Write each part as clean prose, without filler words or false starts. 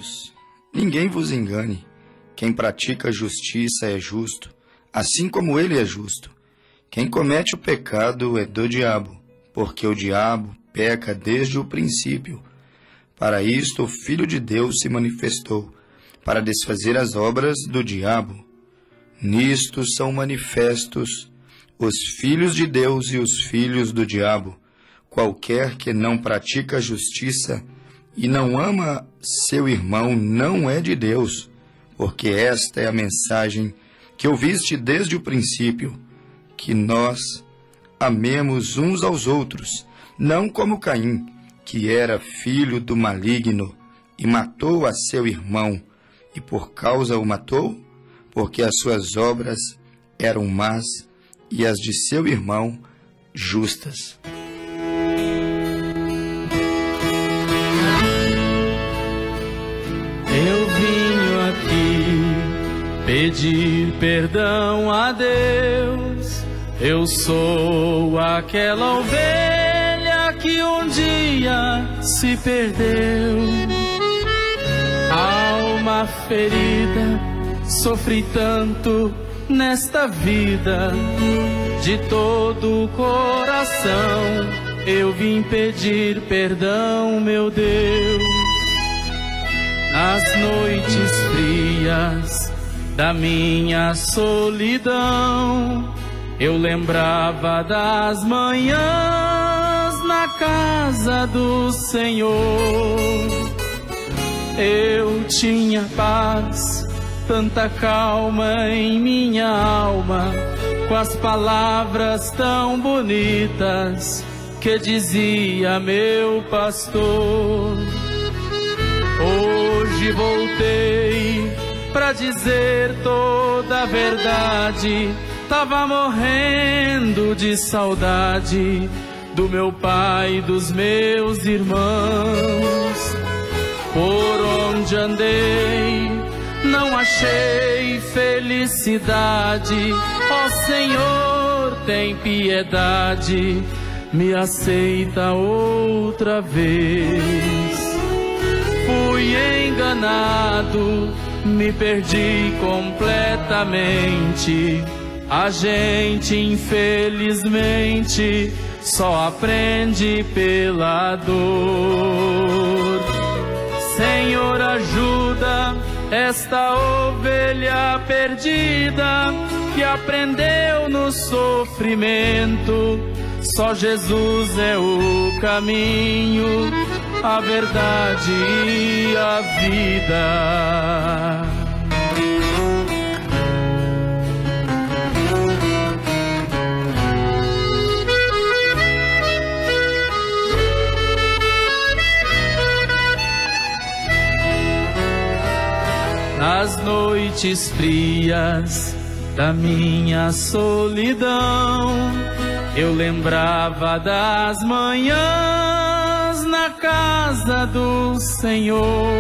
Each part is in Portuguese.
filhinhos, ninguém vos engane. Quem pratica justiça é justo, assim como ele é justo. Quem comete o pecado é do diabo, porque o diabo peca desde o princípio. Para isto o Filho de Deus se manifestou, para desfazer as obras do diabo. Nisto são manifestos os filhos de Deus e os filhos do diabo. Qualquer que não pratica a justiça e não ama seu irmão não é de Deus, porque esta é a mensagem que ouviste desde o princípio, que nós amemos uns aos outros, não como Caim, que era filho do maligno e matou a seu irmão. E por causa o matou, porque as suas obras eram más e as de seu irmão justas. Eu vim aqui pedir perdão a Deus. Eu sou aquela ovelha que um dia se perdeu. Alma ferida, sofri tanto nesta vida. De todo o coração eu vim pedir perdão, meu Deus. Nas noites frias da minha solidão, eu lembrava das manhãs na casa do Senhor. Eu tinha paz, tanta calma em minha alma, com as palavras tão bonitas que dizia meu pastor. Hoje voltei pra dizer toda a verdade. Tava morrendo de saudade do meu pai e dos meus irmãos. Por onde andei, não achei felicidade. Ó Senhor, tem piedade, me aceita outra vez. Fui enganado, me perdi completamente. A gente, infelizmente, só aprende pela dor. Senhor, ajuda esta ovelha perdida que aprendeu no sofrimento. Só Jesus é o caminho, a verdade e a vida. Nas noites frias da minha solidão, eu lembrava das manhãs na casa do Senhor.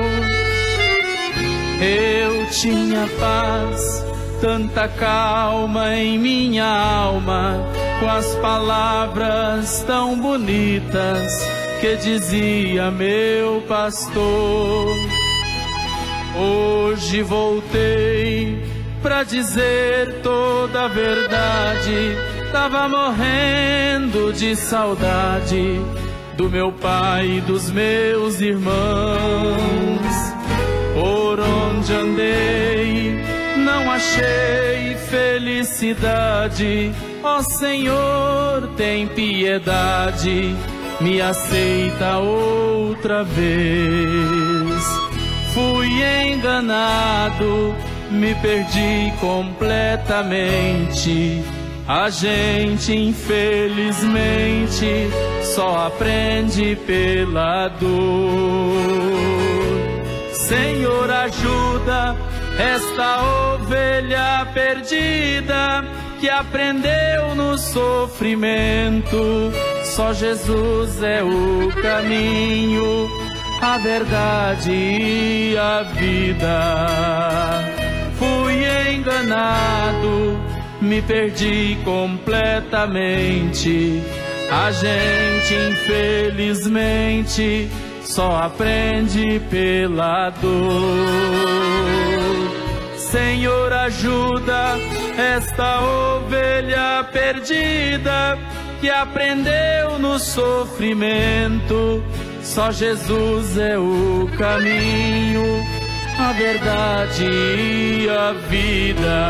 Eu tinha paz, tanta calma em minha alma, com as palavras tão bonitas que dizia meu pastor. Hoje voltei pra dizer toda a verdade. Tava morrendo de saudade do meu pai e dos meus irmãos. Por onde andei, não achei felicidade. Ó Senhor, tem piedade, me aceita outra vez. Fui enganado, me perdi completamente. A gente, infelizmente, só aprende pela dor. Senhor, ajuda esta ovelha perdida que aprendeu no sofrimento. Só Jesus é o caminho, a verdade e a vida. Fui enganado, me perdi completamente. A gente, infelizmente, só aprende pela dor. Senhor, ajuda esta ovelha perdida que aprendeu no sofrimento. Só Jesus é o caminho, a verdade e a vida.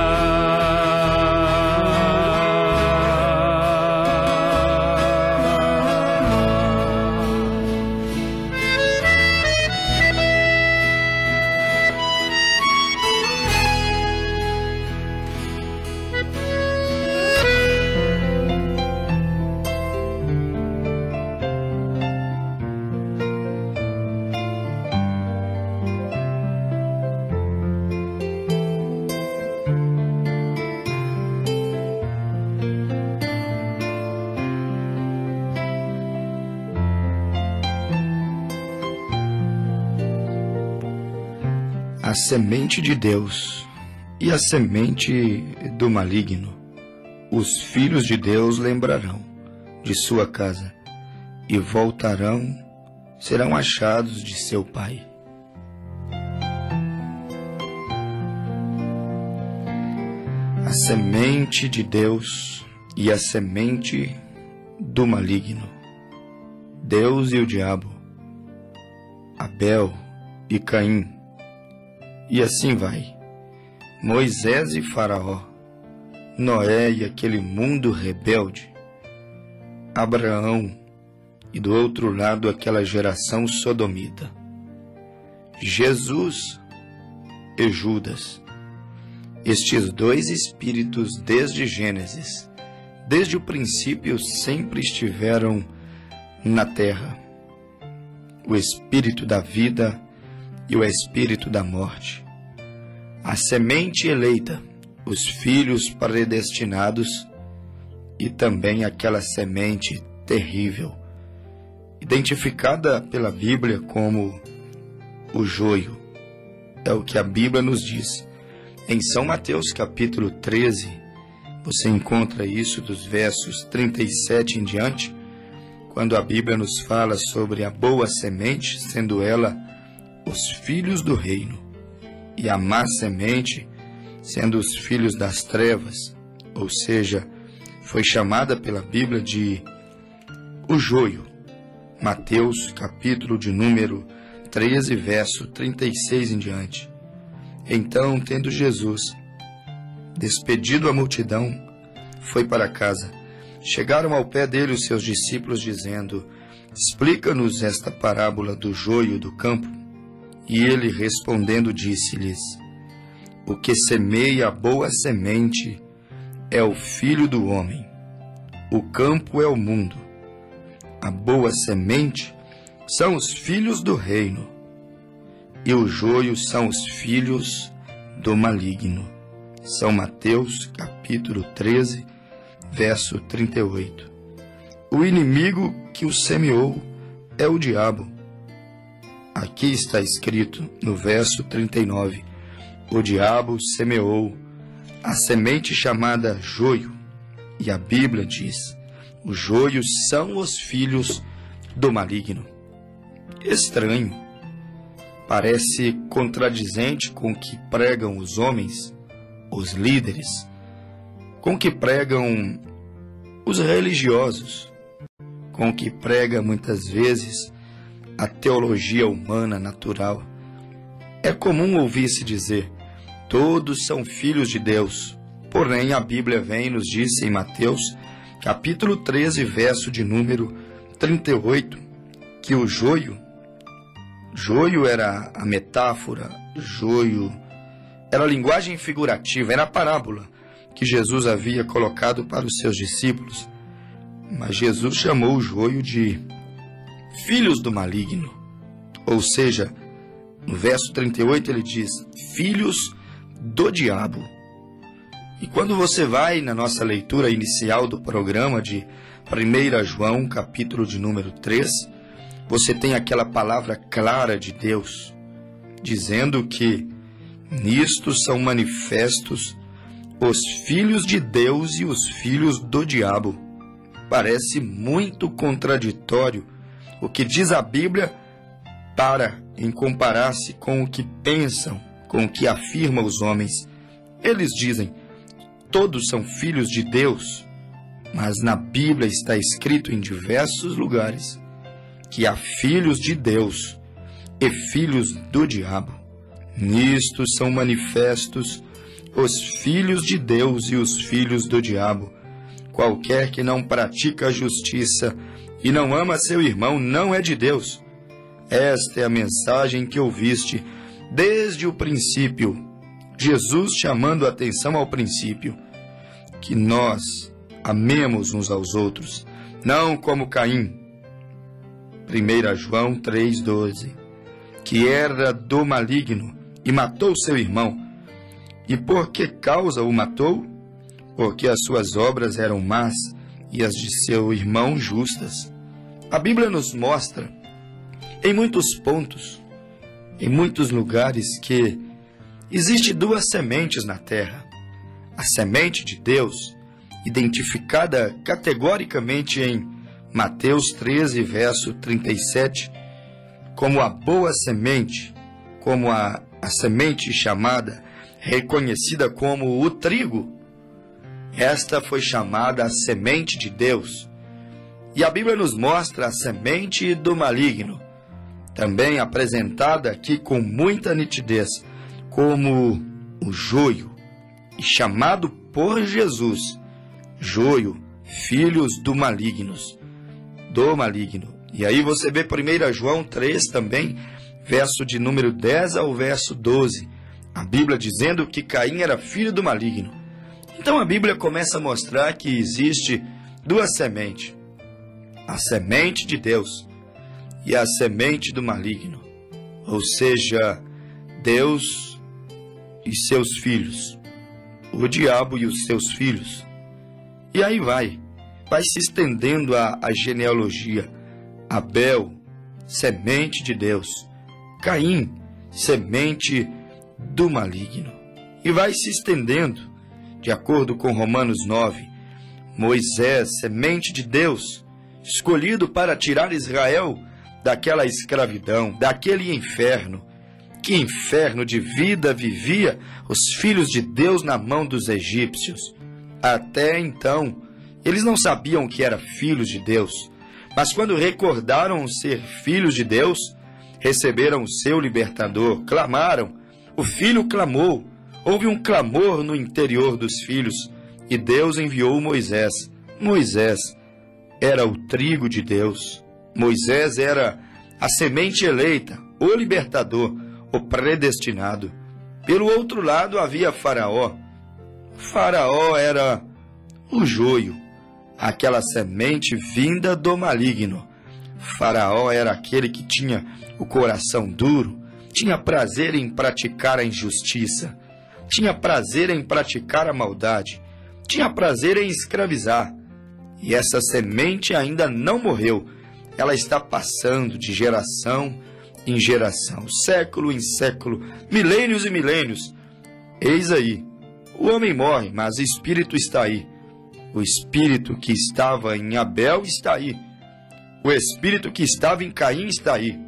A semente de Deus e a semente do maligno. Os filhos de Deus lembrarão de sua casa e voltarão, serão achados de seu pai. A semente de Deus e a semente do maligno. Deus e o diabo, Abel e Caim. E assim vai, Moisés e Faraó, Noé e aquele mundo rebelde, Abraão e do outro lado aquela geração sodomita, Jesus e Judas, estes dois espíritos desde Gênesis, desde o princípio sempre estiveram na terra, o espírito da vida e o espírito da morte, a semente eleita, os filhos predestinados e também aquela semente terrível, identificada pela Bíblia como o joio. É o que a Bíblia nos diz. Em São Mateus capítulo 13, você encontra isso dos versos 37 em diante, quando a Bíblia nos fala sobre a boa semente, sendo ela os filhos do reino, e a má semente, sendo os filhos das trevas, ou seja, foi chamada pela Bíblia de o joio. Mateus, capítulo de número 13, verso 36 em diante. Então, tendo Jesus despedido a multidão, foi para casa. Chegaram ao pé dele os seus discípulos, dizendo: explica-nos esta parábola do joio do campo. E ele, respondendo, disse-lhes: o que semeia a boa semente é o Filho do homem. O campo é o mundo. A boa semente são os filhos do reino, e o joio são os filhos do maligno. São Mateus, capítulo 13, verso 38. O inimigo que o semeou é o diabo. Aqui está escrito no verso 39, o diabo semeou a semente chamada joio, e a Bíblia diz, os joios são os filhos do maligno. Estranho, parece contradizente com o que pregam os homens, os líderes, com o que pregam os religiosos, com o que prega muitas vezes a teologia humana natural. É comum ouvir-se dizer, todos são filhos de Deus. Porém, a Bíblia vem e nos diz em Mateus, capítulo 13, verso de número 38, que o joio era a metáfora, joio era a linguagem figurativa, era a parábola que Jesus havia colocado para os seus discípulos. Mas Jesus chamou o joio de filhos do maligno, ou seja, no verso 38 ele diz, filhos do diabo. E quando você vai na nossa leitura inicial do programa de 1 João, capítulo de número 3, você tem aquela palavra clara de Deus, dizendo que nisto são manifestos os filhos de Deus e os filhos do diabo. Parece muito contraditório o que diz a Bíblia para em comparar-se com o que pensam, com o que afirmam os homens. Eles dizem: todos são filhos de Deus, mas na Bíblia está escrito em diversos lugares que há filhos de Deus e filhos do diabo. Nisto são manifestos os filhos de Deus e os filhos do diabo. Qualquer que não pratica a justiça e não ama seu irmão não é de Deus. Esta é a mensagem que ouviste desde o princípio. Jesus chamando a atenção ao princípio, que nós amemos uns aos outros, não como Caim. 1 João 3,12, que era do maligno e matou seu irmão. E por que causa o matou? Porque as suas obras eram más e as de seu irmão justas. A Bíblia nos mostra, em muitos pontos, em muitos lugares, que existe duas sementes na terra. A semente de Deus, identificada categoricamente em Mateus 13, verso 37, como a boa semente, como a semente chamada, reconhecida como o trigo. Esta foi chamada a semente de Deus. E a Bíblia nos mostra a semente do maligno, também apresentada aqui com muita nitidez, como o joio, e chamado por Jesus, joio, filhos do maligno. E aí você vê 1 João 3 também, verso de número 10 ao verso 12, a Bíblia dizendo que Caim era filho do maligno. Então a Bíblia começa a mostrar que existe duas sementes, a semente de Deus e a semente do maligno, ou seja, Deus e seus filhos, o diabo e os seus filhos. E aí vai se estendendo a genealogia. Abel, semente de Deus. Caim, semente do maligno. E vai se estendendo, de acordo com Romanos 9. Moisés, semente de Deus, escolhido para tirar Israel daquela escravidão, daquele inferno. Que inferno de vida vivia os filhos de Deus na mão dos egípcios. Até então, eles não sabiam que eram filhos de Deus, mas quando recordaram ser filhos de Deus, receberam o seu libertador, clamaram, o filho clamou, houve um clamor no interior dos filhos, e Deus enviou Moisés. Moisés era o trigo de Deus, Moisés era a semente eleita, o libertador, o predestinado. Pelo outro lado havia Faraó. Faraó era o joio, aquela semente vinda do maligno. Faraó era aquele que tinha o coração duro, tinha prazer em praticar a injustiça, tinha prazer em praticar a maldade, tinha prazer em escravizar. E essa semente ainda não morreu, ela está passando de geração em geração, século em século, milênios e milênios. Eis aí, o homem morre, mas o espírito está aí. O espírito que estava em Abel está aí. O espírito que estava em Caim está aí.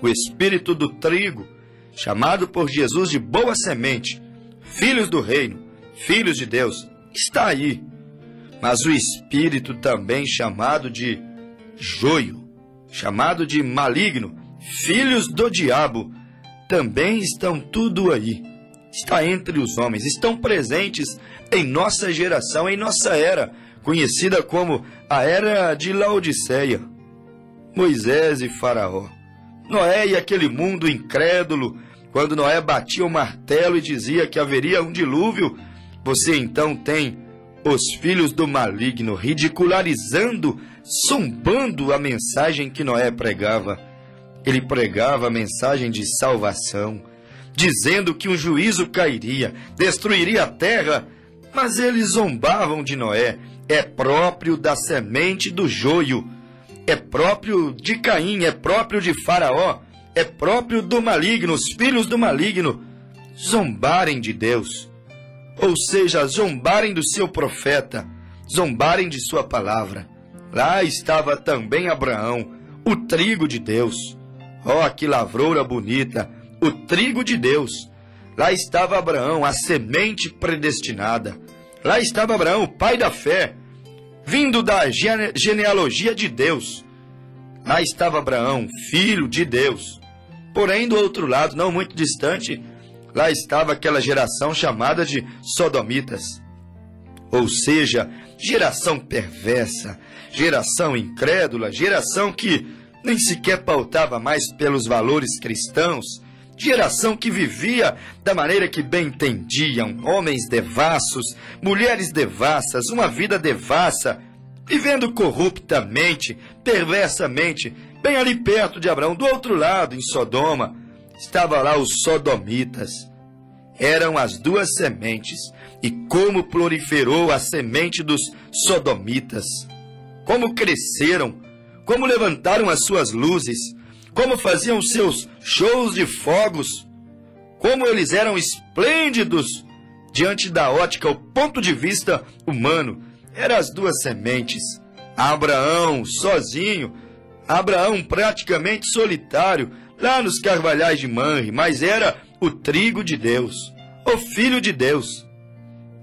O espírito do trigo, chamado por Jesus de boa semente, filhos do reino, filhos de Deus, está aí. Mas o espírito também chamado de joio, chamado de maligno, filhos do diabo, também estão tudo aí. Está entre os homens, estão presentes em nossa geração, em nossa era, conhecida como a Era de Laodiceia. Moisés e Faraó, Noé e aquele mundo incrédulo, quando Noé batia o martelo e dizia que haveria um dilúvio, você então tem os filhos do maligno ridicularizando, zombando a mensagem que Noé pregava. Ele pregava a mensagem de salvação, dizendo que um juízo cairia, destruiria a terra, mas eles zombavam de Noé. É próprio da semente do joio, é próprio de Caim, é próprio de Faraó, é próprio do maligno, os filhos do maligno, zombarem de Deus, ou seja, zombarem do seu profeta, zombarem de sua palavra. Lá estava também Abraão, o trigo de Deus, Oh, que lavoura bonita! O trigo de Deus. Lá estava Abraão, a semente predestinada. Lá estava Abraão, o pai da fé, vindo da genealogia de Deus. Lá estava Abraão, filho de Deus. Porém, do outro lado, não muito distante, lá estava aquela geração chamada de sodomitas. Ou seja, geração perversa, geração incrédula, geração que nem sequer pautava mais pelos valores cristãos, geração que vivia da maneira que bem entendiam, homens devassos, mulheres devassas, uma vida devassa, vivendo corruptamente, perversamente, bem ali perto de Abraão. Do outro lado, em Sodoma, estavam lá os sodomitas. Eram as duas sementes, e como proliferou a semente dos sodomitas, como cresceram, como levantaram as suas luzes, como faziam seus shows de fogos, como eles eram esplêndidos diante da ótica, o ponto de vista humano. Eram as duas sementes. Abraão sozinho, Abraão praticamente solitário, lá nos carvalhais de Manre, mas era o trigo de Deus, o Filho de Deus.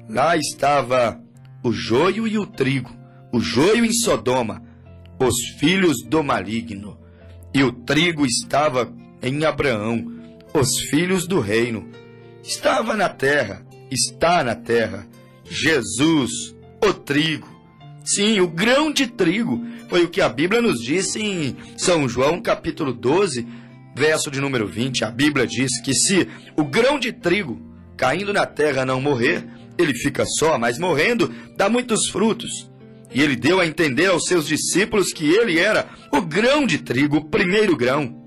Lá estava o joio e o trigo, o joio em Sodoma, os filhos do maligno. E o trigo estava em Abraão, os filhos do reino. Estava na terra, está na terra, Jesus, o trigo. Sim, o grão de trigo, foi o que a Bíblia nos disse em São João, capítulo 12, verso de número 20. A Bíblia diz que se o grão de trigo caindo na terra não morrer, ele fica só, mas morrendo dá muitos frutos. E ele deu a entender aos seus discípulos que ele era o grão de trigo, o primeiro grão.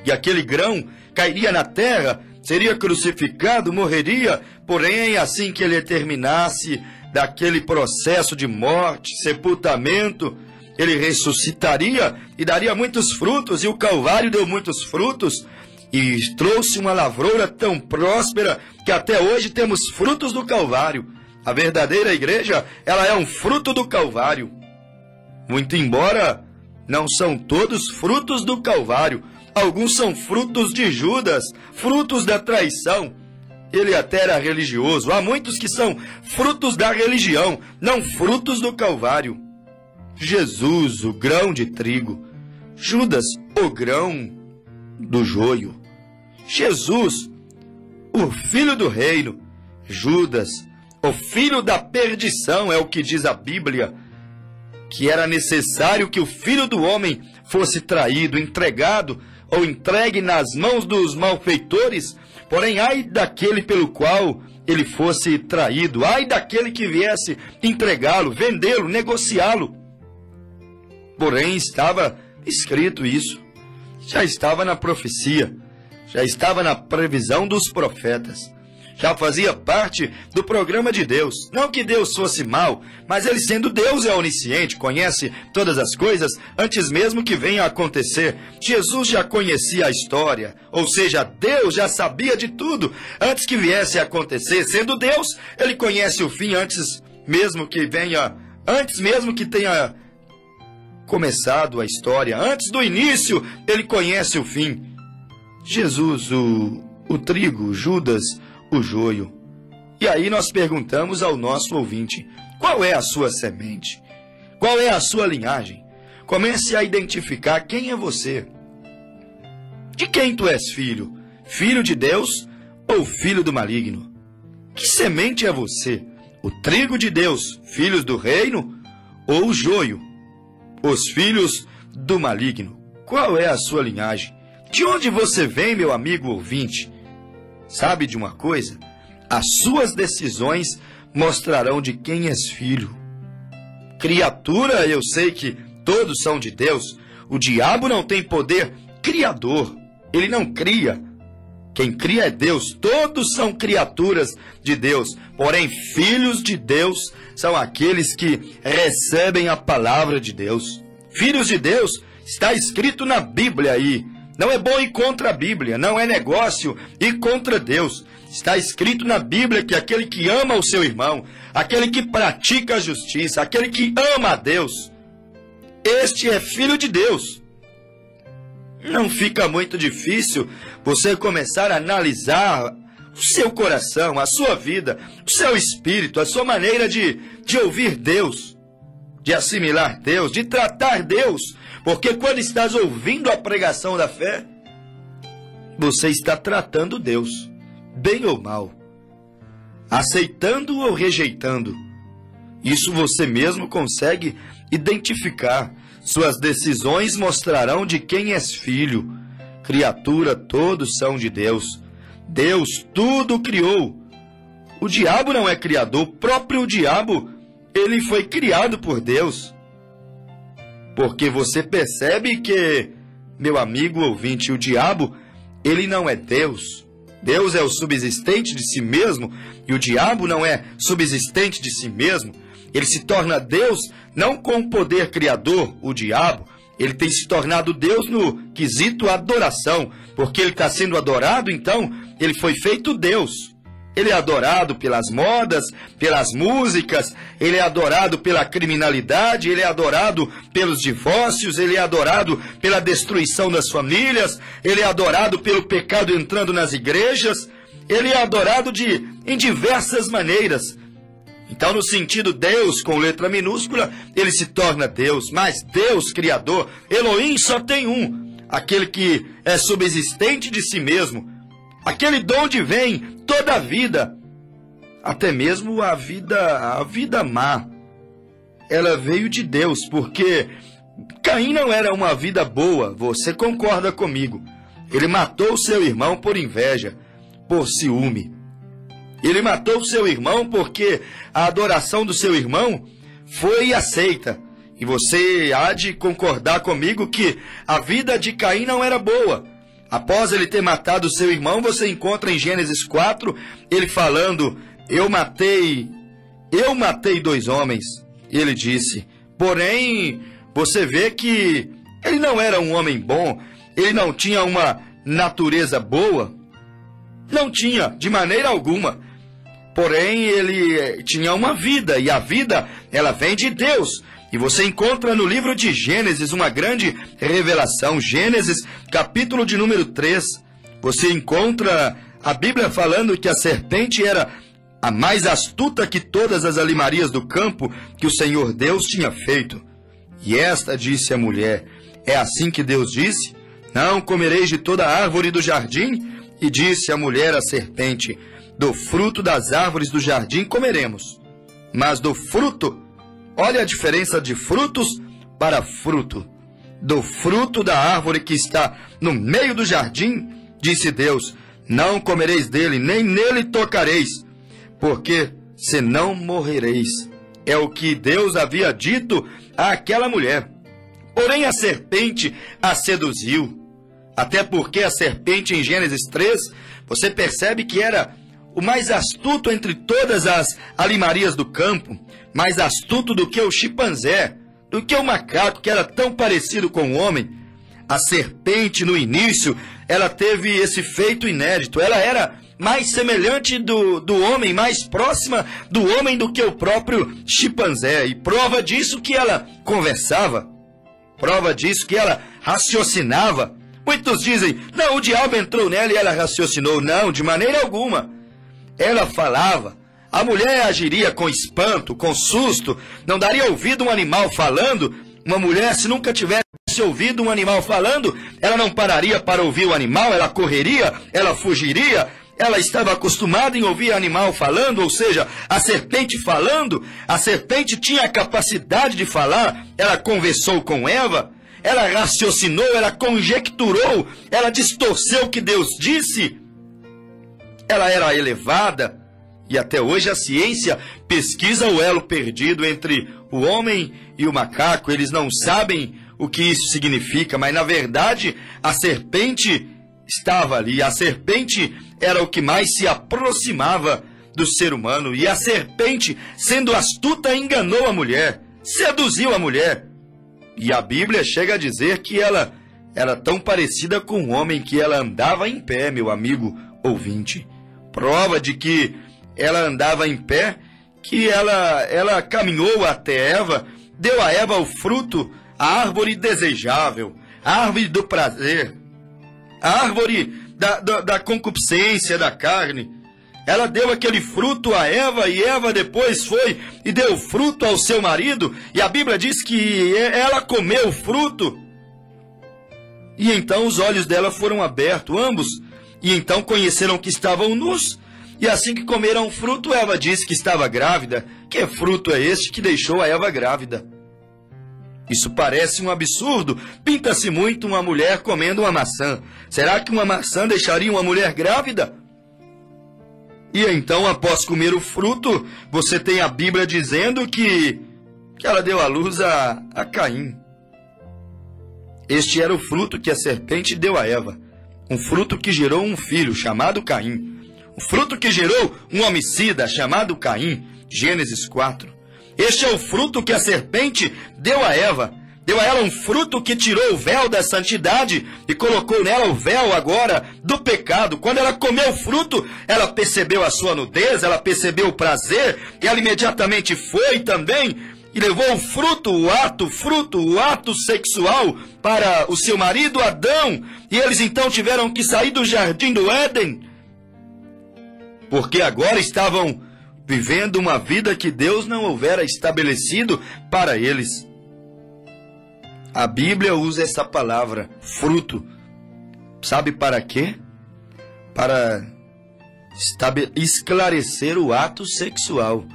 E aquele grão cairia na terra, seria crucificado, morreria, porém, assim que ele terminasse daquele processo de morte, sepultamento, ele ressuscitaria e daria muitos frutos, e o Calvário deu muitos frutos, e trouxe uma lavoura tão próspera que até hoje temos frutos do Calvário. A verdadeira igreja, ela é um fruto do Calvário. Muito embora não são todos frutos do Calvário, alguns são frutos de Judas, frutos da traição. Ele até era religioso. Há muitos que são frutos da religião, não frutos do Calvário. Jesus, o grão de trigo. Judas, o grão do joio. Jesus, o filho do reino. Judas, o filho da perdição, é o que diz a Bíblia, que era necessário que o filho do homem fosse traído, entregado ou entregue nas mãos dos malfeitores. Porém, ai daquele pelo qual ele fosse traído, ai daquele que viesse entregá-lo, vendê-lo, negociá-lo. Porém, estava escrito isso, já estava na profecia, já estava na previsão dos profetas, já fazia parte do programa de Deus. Não que Deus fosse mau, mas ele, sendo Deus, é onisciente, conhece todas as coisas antes mesmo que venha a acontecer. Jesus já conhecia a história, ou seja, Deus já sabia de tudo antes que viesse a acontecer. Sendo Deus, ele conhece o fim antes mesmo que venha, antes mesmo que tenha começado a história, antes do início, ele conhece o fim. Jesus, o trigo, Judas, o joio. E aí nós perguntamos ao nosso ouvinte: qual é a sua semente? Qual é a sua linhagem? Comece a identificar quem é você. De quem tu és filho? Filho de Deus ou filho do maligno? Que semente é você? O trigo de Deus, filhos do reino, ou o joio, os filhos do maligno? Qual é a sua linhagem? De onde você vem, meu amigo ouvinte? Sabe de uma coisa? As suas decisões mostrarão de quem és filho. Criatura, eu sei que todos são de Deus. O diabo não tem poder criador. Ele não cria. Quem cria é Deus. Todos são criaturas de Deus. Porém, filhos de Deus são aqueles que recebem a palavra de Deus. Filhos de Deus está escrito na Bíblia aí. Não é bom ir contra a Bíblia, não é negócio ir contra Deus. Está escrito na Bíblia que aquele que ama o seu irmão, aquele que pratica a justiça, aquele que ama a Deus, este é filho de Deus. não fica muito difícil você começar a analisar o seu coração, a sua vida, o seu espírito, a sua maneira de ouvir Deus, de assimilar Deus, de tratar Deus. Porque quando estás ouvindo a pregação da fé, você está tratando Deus, bem ou mal, aceitando ou rejeitando. Isso você mesmo consegue identificar. Suas decisões mostrarão de quem és filho. Criatura, todos são de Deus. Deus tudo criou. O diabo não é criador. O próprio diabo, ele foi criado por Deus. Porque você percebe que, meu amigo ouvinte, o diabo, ele não é Deus. Deus é o subsistente de si mesmo e o diabo não é subsistente de si mesmo. Ele se torna Deus não com o poder criador, o diabo. Ele tem se tornado Deus no quesito adoração, porque ele está sendo adorado, então ele foi feito Deus. Ele é adorado pelas modas, pelas músicas, ele é adorado pela criminalidade, ele é adorado pelos divórcios, ele é adorado pela destruição das famílias, ele é adorado pelo pecado entrando nas igrejas, ele é adorado em diversas maneiras. Então, no sentido Deus, com letra minúscula, ele se torna Deus. Mas Deus, Criador, Elohim, só tem um. Aquele que é subsistente de si mesmo. Aquele de onde vem toda a vida. Até mesmo a vida má. Ela veio de Deus, porque Caim não era uma vida boa. Você concorda comigo. Ele matou seu irmão por inveja, por ciúme. Ele matou seu irmão porque a adoração do seu irmão foi aceita. E você há de concordar comigo que a vida de Caim não era boa. Após ele ter matado seu irmão, você encontra em Gênesis 4, ele falando, eu matei 2 homens. E ele disse, porém, você vê que ele não era um homem bom, ele não tinha uma natureza boa. Não tinha, de maneira alguma. Porém, ele tinha uma vida, e a vida, ela vem de Deus. E você encontra no livro de Gênesis uma grande revelação. Gênesis, capítulo de número 3. Você encontra a Bíblia falando que a serpente era a mais astuta que todas as alimarias do campo que o Senhor Deus tinha feito. E esta disse à mulher, é assim que Deus disse? Não comereis de toda árvore do jardim? E disse a mulher à serpente, do fruto das árvores do jardim comeremos, mas do fruto, olha a diferença de frutos para fruto, do fruto da árvore que está no meio do jardim, disse Deus, não comereis dele, nem nele tocareis, porque senão morrereis. É o que Deus havia dito àquela mulher. Porém a serpente a seduziu, até porque a serpente em Gênesis 3, você percebe que era o mais astuto entre todas as alimarias do campo, mais astuto do que o chimpanzé, do que o macaco, que era tão parecido com o homem. A serpente, no início, ela teve esse feito inédito. Ela era mais semelhante do homem, mais próxima do homem do que o próprio chimpanzé. E prova disso que ela conversava, prova disso que ela raciocinava. Muitos dizem, não, o diabo entrou nela e ela raciocinou. Não, de maneira alguma. Ela falava, a mulher agiria com espanto, com susto, não daria ouvido um animal falando. Uma mulher, se nunca tivesse ouvido um animal falando, ela não pararia para ouvir o animal, ela correria, ela fugiria. Ela estava acostumada em ouvir animal falando, ou seja, a serpente falando. A serpente tinha a capacidade de falar, ela conversou com Eva, ela raciocinou, ela conjecturou, ela distorceu o que Deus disse. Ela era elevada, e até hoje a ciência pesquisa o elo perdido entre o homem e o macaco. Eles não sabem o que isso significa, mas na verdade a serpente estava ali. A serpente era o que mais se aproximava do ser humano. E a serpente, sendo astuta, enganou a mulher, seduziu a mulher. E a Bíblia chega a dizer que ela era tão parecida com o homem que ela andava em pé, meu amigo ouvinte. Prova de que ela andava em pé, que ela caminhou até Eva, deu a Eva o fruto, a árvore desejável, a árvore do prazer, a árvore da concupiscência da carne. Ela deu aquele fruto a Eva, e Eva depois foi e deu fruto ao seu marido, e a Bíblia diz que ela comeu o fruto. E então os olhos dela foram abertos, ambos, e então conheceram que estavam nus. E assim que comeram o fruto, Eva disse que estava grávida. Que fruto é este que deixou a Eva grávida? Isso parece um absurdo. Pinta-se muito uma mulher comendo uma maçã. Será que uma maçã deixaria uma mulher grávida? E então, após comer o fruto, você tem a Bíblia dizendo que ela deu à luz a Caim. Este era o fruto que a serpente deu a Eva. Um fruto que gerou um filho chamado Caim. Um fruto que gerou um homicida chamado Caim. Gênesis 4. Este é o fruto que a serpente deu a Eva. Deu a ela um fruto que tirou o véu da santidade e colocou nela o véu agora do pecado. Quando ela comeu o fruto, ela percebeu a sua nudez, ela percebeu o prazer, e ela imediatamente foi também e levou o fruto, o ato sexual para o seu marido Adão. E eles então tiveram que sair do jardim do Éden, porque agora estavam vivendo uma vida que Deus não houvera estabelecido para eles. A Bíblia usa essa palavra, fruto. Sabe para quê? Para esclarecer o ato sexual.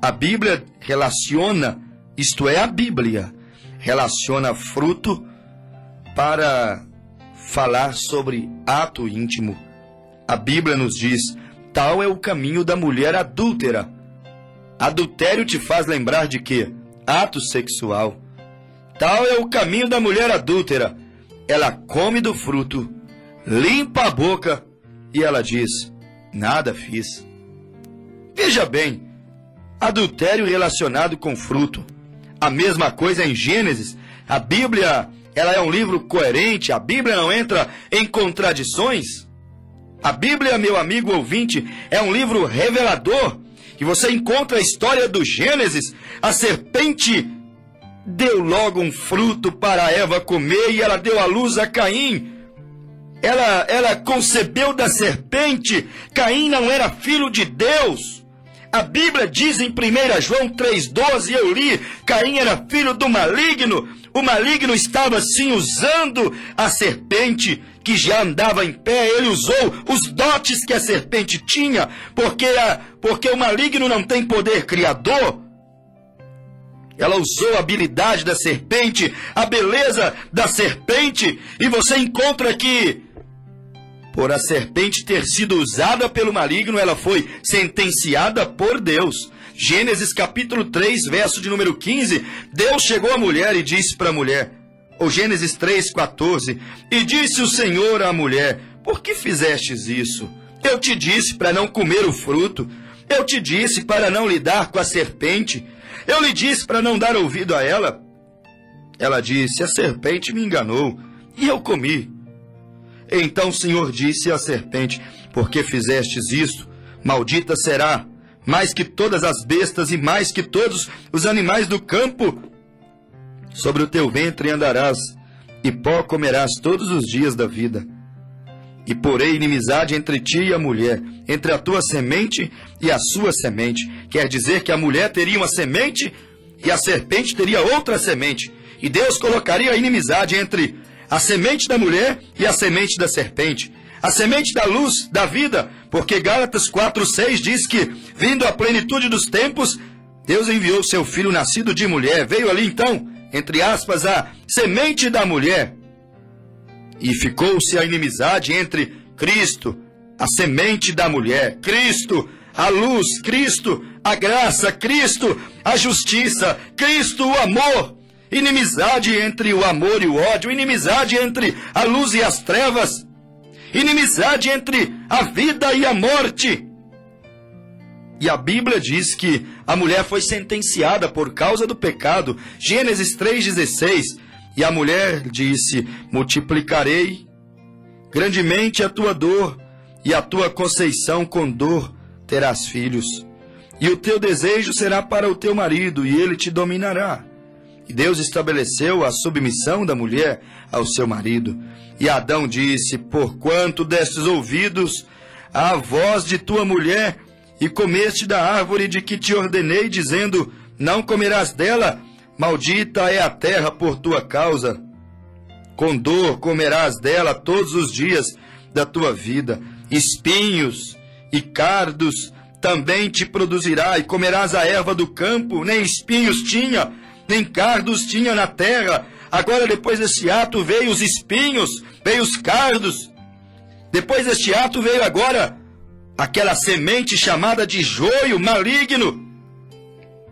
A Bíblia relaciona, isto é, a Bíblia relaciona fruto para falar sobre ato íntimo. A Bíblia nos diz: tal é o caminho da mulher adúltera. Adultério te faz lembrar de quê? Ato sexual. Tal é o caminho da mulher adúltera. Ela come do fruto, limpa a boca e ela diz: nada fiz. Veja bem, adultério relacionado com fruto. A mesma coisa em Gênesis. A Bíblia, ela é um livro coerente. A Bíblia não entra em contradições. A Bíblia, meu amigo ouvinte, é um livro revelador. E você encontra a história do Gênesis. A serpente deu logo um fruto para Eva comer e ela deu à luz a Caim. Ela concebeu da serpente. Caim não era filho de Deus. A Bíblia diz em 1 João 3,12, eu li, Caim era filho do maligno. O maligno estava sim usando a serpente, que já andava em pé. Ele usou os dotes que a serpente tinha, porque o maligno não tem poder criador. Ela usou a habilidade da serpente, a beleza da serpente, e você encontra que, por a serpente ter sido usada pelo maligno, ela foi sentenciada por Deus. Gênesis capítulo 3, verso de número 15, Deus chegou à mulher e disse para a mulher, ou Gênesis 3,14, e disse o Senhor à mulher: por que fizestes isso? Eu te disse para não comer o fruto, eu te disse para não lidar com a serpente, eu lhe disse para não dar ouvido a ela. Ela disse: a serpente me enganou e eu comi. Então o Senhor disse à serpente: por que fizestes isto? Maldita será, mais que todas as bestas e mais que todos os animais do campo. Sobre o teu ventre andarás, e pó comerás todos os dias da vida. E porei inimizade entre ti e a mulher, entre a tua semente e a sua semente. Quer dizer que a mulher teria uma semente e a serpente teria outra semente. E Deus colocaria a inimizade entre a semente da mulher e a semente da serpente. A semente da luz, da vida, porque Gálatas 4,6 diz que, vindo a plenitude dos tempos, Deus enviou seu filho nascido de mulher. Veio ali então, entre aspas, a semente da mulher. E ficou-se a inimizade entre Cristo, a semente da mulher, Cristo, a luz, Cristo, a graça, Cristo, a justiça, Cristo, o amor. Inimizade entre o amor e o ódio, inimizade entre a luz e as trevas, inimizade entre a vida e a morte. E a Bíblia diz que a mulher foi sentenciada por causa do pecado. Gênesis 3,16. E a mulher disse: multiplicarei grandemente a tua dor, e a tua conceição com dor terás filhos. E o teu desejo será para o teu marido, e ele te dominará. E Deus estabeleceu a submissão da mulher ao seu marido. E Adão disse: porquanto destes ouvidos à voz de tua mulher, e comeste da árvore de que te ordenei, dizendo: não comerás dela, maldita é a terra por tua causa. Com dor comerás dela todos os dias da tua vida. Espinhos e cardos também te produzirá, e comerás a erva do campo. Nem espinhos tinha, nem cardos tinha na terra. Agora, depois desse ato, veio os espinhos, veio os cardos. Depois deste ato, veio agora aquela semente chamada de joio maligno.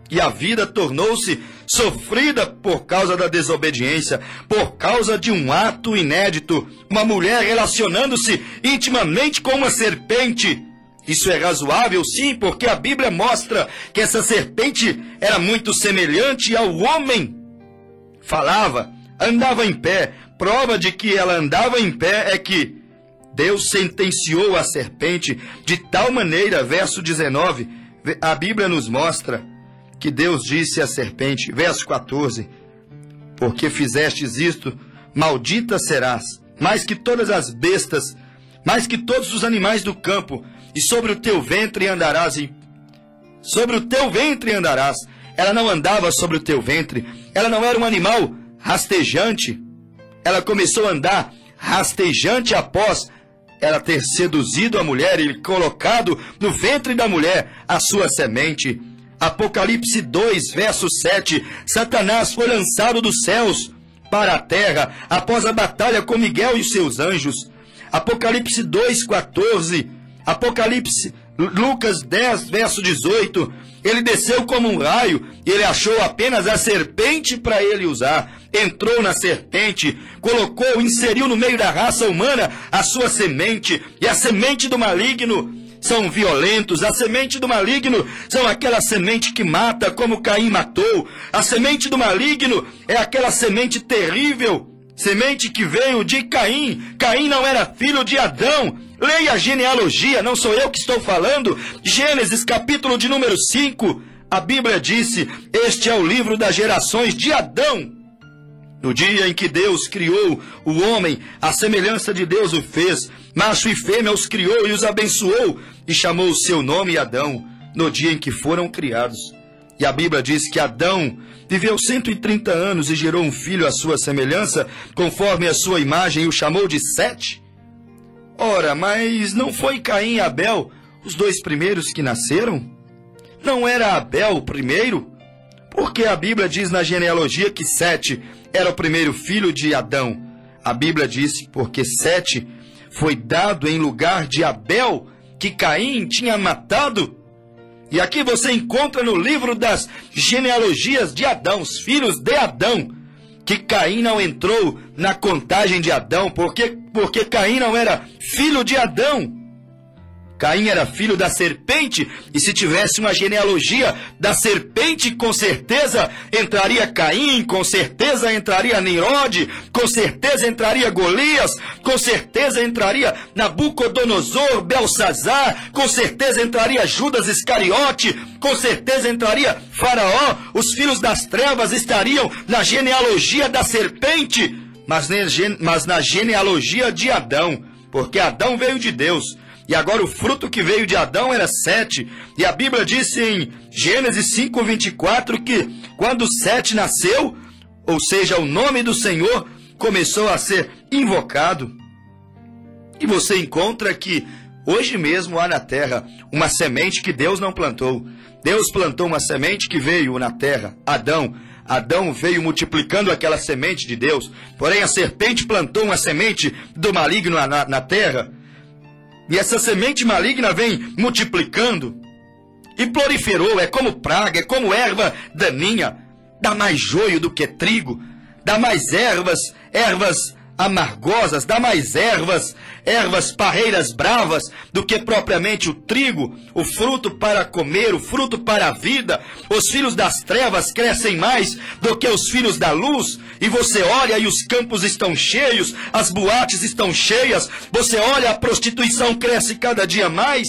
E a vida tornou-se sofrida por causa da desobediência, por causa de um ato inédito. Uma mulher relacionando-se intimamente com uma serpente. Isso é razoável, sim, porque a Bíblia mostra que essa serpente era muito semelhante ao homem. Falava, andava em pé. Prova de que ela andava em pé é que Deus sentenciou a serpente de tal maneira, verso 19, a Bíblia nos mostra que Deus disse à serpente, verso 14, porque fizestes isto, maldita serás, mais que todas as bestas, mais que todos os animais do campo, e sobre o teu ventre andarás. Sobre o teu ventre andarás. Ela não andava sobre o teu ventre, ela não era um animal rastejante. Ela começou a andar rastejante após ela ter seduzido a mulher e colocado no ventre da mulher a sua semente. Apocalipse 2, verso 7, Satanás foi lançado dos céus para a terra após a batalha com Miguel e os seus anjos. Apocalipse 2, 14, Lucas 10, verso 18, ele desceu como um raio e ele achou apenas a serpente para ele usar. Entrou na serpente, colocou, inseriu no meio da raça humana a sua semente, e a semente do maligno são violentos, a semente do maligno são aquela semente que mata, como Caim matou. A semente do maligno é aquela semente terrível, semente que veio de Caim. Caim não era filho de Adão. Leia a genealogia, não sou eu que estou falando. Gênesis, capítulo de número 5, a Bíblia disse: este é o livro das gerações de Adão. No dia em que Deus criou o homem, a semelhança de Deus o fez, macho e fêmea os criou e os abençoou, e chamou o seu nome Adão, no dia em que foram criados. E a Bíblia diz que Adão viveu 130 anos e gerou um filho à sua semelhança, conforme a sua imagem, e o chamou de Sete. Ora, mas não foi Caim e Abel os dois primeiros que nasceram? Não era Abel o primeiro? Porque a Bíblia diz na genealogia que Sete era o primeiro filho de Adão. A Bíblia disse porque Sete foi dado em lugar de Abel, que Caim tinha matado. E aqui você encontra no livro das genealogias de Adão, os filhos de Adão, que Caim não entrou na contagem de Adão, porque Caim não era filho de Adão. Caim era filho da serpente, e se tivesse uma genealogia da serpente, com certeza entraria Caim, com certeza entraria Nimrod, com certeza entraria Golias, com certeza entraria Nabucodonosor, Belsazar, com certeza entraria Judas Iscariote, com certeza entraria Faraó. Os filhos das trevas estariam na genealogia da serpente, mas na genealogia de Adão, porque Adão veio de Deus. E agora o fruto que veio de Adão era Sete. E a Bíblia disse em Gênesis 5:24 que quando Sete nasceu, ou seja, o nome do Senhor começou a ser invocado. E você encontra que hoje mesmo há na terra uma semente que Deus não plantou. Deus plantou uma semente que veio na terra, Adão. Adão veio multiplicando aquela semente de Deus. Porém a serpente plantou uma semente do maligno na terra. E essa semente maligna vem multiplicando e proliferou, é como praga, é como erva daninha. Dá mais joio do que trigo, dá mais ervas amargosas, dá mais ervas parreiras bravas do que propriamente o trigo, o fruto para comer, o fruto para a vida. Os filhos das trevas crescem mais do que os filhos da luz, e você olha e os campos estão cheios, as boates estão cheias, você olha, a prostituição cresce cada dia mais.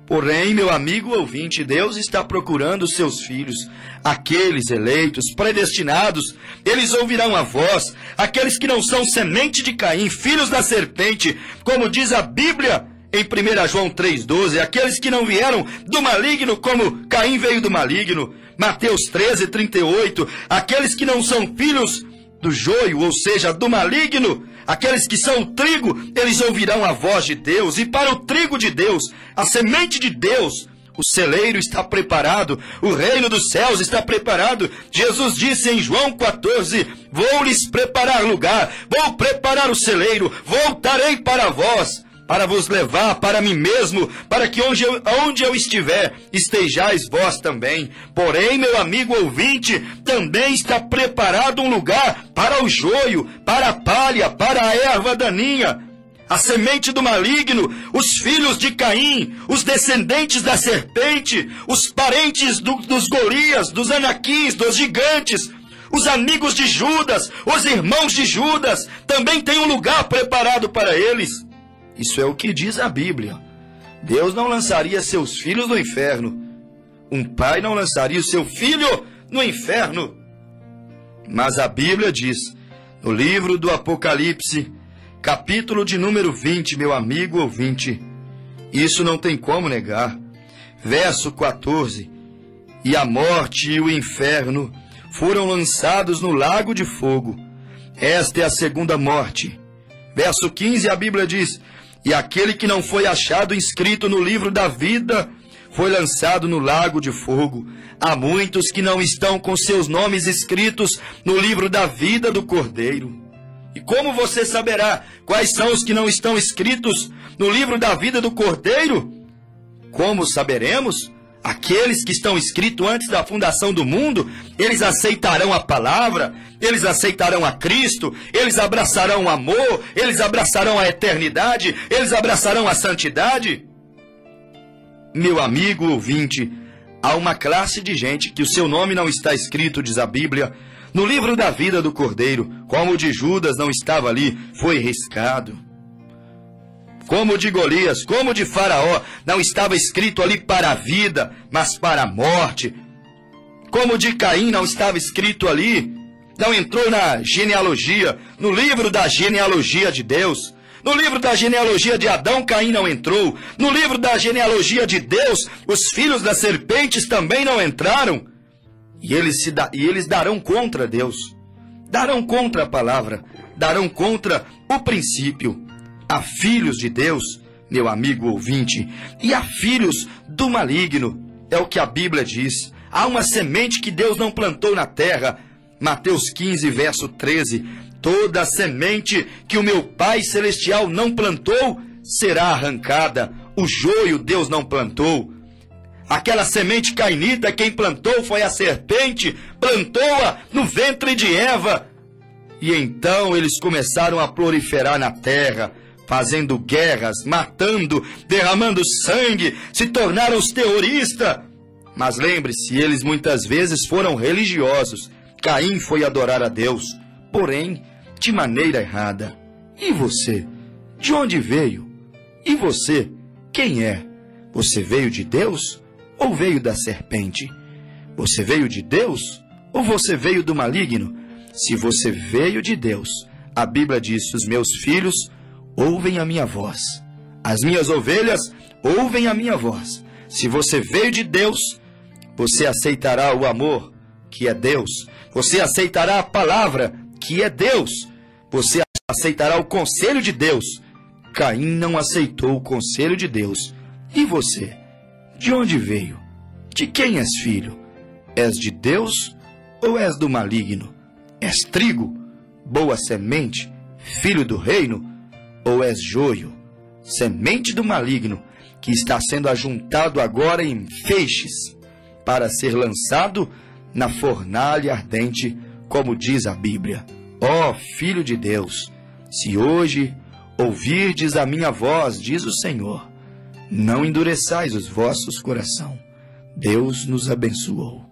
Porém, meu amigo ouvinte, Deus está procurando os seus filhos, aqueles eleitos, predestinados. Eles ouvirão a voz, aqueles que não são semente de Caim, filhos da serpente, como diz a Bíblia em 1 João 3,12, aqueles que não vieram do maligno, como Caim veio do maligno. Mateus 13,38, aqueles que não são filhos do joio, ou seja, do maligno, aqueles que são o trigo, eles ouvirão a voz de Deus. E para o trigo de Deus, a semente de Deus, o celeiro está preparado, o reino dos céus está preparado. Jesus disse em João 14, vou lhes preparar lugar, vou preparar o celeiro, voltarei para vós, para vos levar para mim mesmo, para que onde eu estiver, estejais vós também. Porém, meu amigo ouvinte, também está preparado um lugar para o joio, para a palha, para a erva daninha, a semente do maligno, os filhos de Caim, os descendentes da serpente, os parentes dos Golias, dos Anaquins, dos gigantes, os amigos de Judas, os irmãos de Judas, também tem um lugar preparado para eles. Isso é o que diz a Bíblia. Deus não lançaria seus filhos no inferno. Um pai não lançaria o seu filho no inferno. Mas a Bíblia diz, no livro do Apocalipse, capítulo de número 20, meu amigo ouvinte, isso não tem como negar. Verso 14, e a morte e o inferno foram lançados no lago de fogo. Esta é a segunda morte. Verso 15, a Bíblia diz, e aquele que não foi achado inscrito no livro da vida foi lançado no lago de fogo. Há muitos que não estão com seus nomes escritos no livro da vida do Cordeiro. E como você saberá quais são os que não estão escritos no livro da vida do Cordeiro? Como saberemos? Aqueles que estão escritos antes da fundação do mundo, eles aceitarão a palavra, eles aceitarão a Cristo, eles abraçarão o amor, eles abraçarão a eternidade, eles abraçarão a santidade. Meu amigo ouvinte, há uma classe de gente que o seu nome não está escrito, diz a Bíblia, no livro da vida do Cordeiro, como o de Judas não estava ali, foi riscado. Como o de Golias, como o de Faraó, não estava escrito ali para a vida, mas para a morte. Como o de Caim não estava escrito ali, não entrou na genealogia, no livro da genealogia de Deus. No livro da genealogia de Adão, Caim não entrou. No livro da genealogia de Deus, os filhos das serpentes também não entraram. E eles darão contra Deus, darão contra a palavra, darão contra o princípio. Há filhos de Deus, meu amigo ouvinte, e há filhos do maligno. É o que a Bíblia diz. Há uma semente que Deus não plantou na terra. Mateus 15, verso 13. Toda semente que o meu Pai Celestial não plantou será arrancada. O joio Deus não plantou. Aquela semente cainita, quem plantou foi a serpente, plantou-a no ventre de Eva. E então eles começaram a proliferar na terra, fazendo guerras, matando, derramando sangue, se tornaram os terroristas. Mas lembre-se, eles muitas vezes foram religiosos. Caim foi adorar a Deus, porém, de maneira errada. E você? De onde veio? E você? Quem é? Você veio de Deus ou veio da serpente? Você veio de Deus ou você veio do maligno? Se você veio de Deus, a Bíblia diz, os meus filhos ouvem a minha voz. As minhas ovelhas ouvem a minha voz. Se você veio de Deus, você aceitará o amor, que é Deus. Você aceitará a palavra, que é Deus. Você aceitará o conselho de Deus. Caim não aceitou o conselho de Deus. E você? De onde veio? De quem és filho? És de Deus ou és do maligno? És trigo, boa semente, filho do reino? Ou és joio, semente do maligno, que está sendo ajuntado agora em feixes, para ser lançado na fornalha ardente, como diz a Bíblia? Ó Filho de Deus, se hoje ouvirdes a minha voz, diz o Senhor, não endureçais os vossos corações. Deus nos abençoou.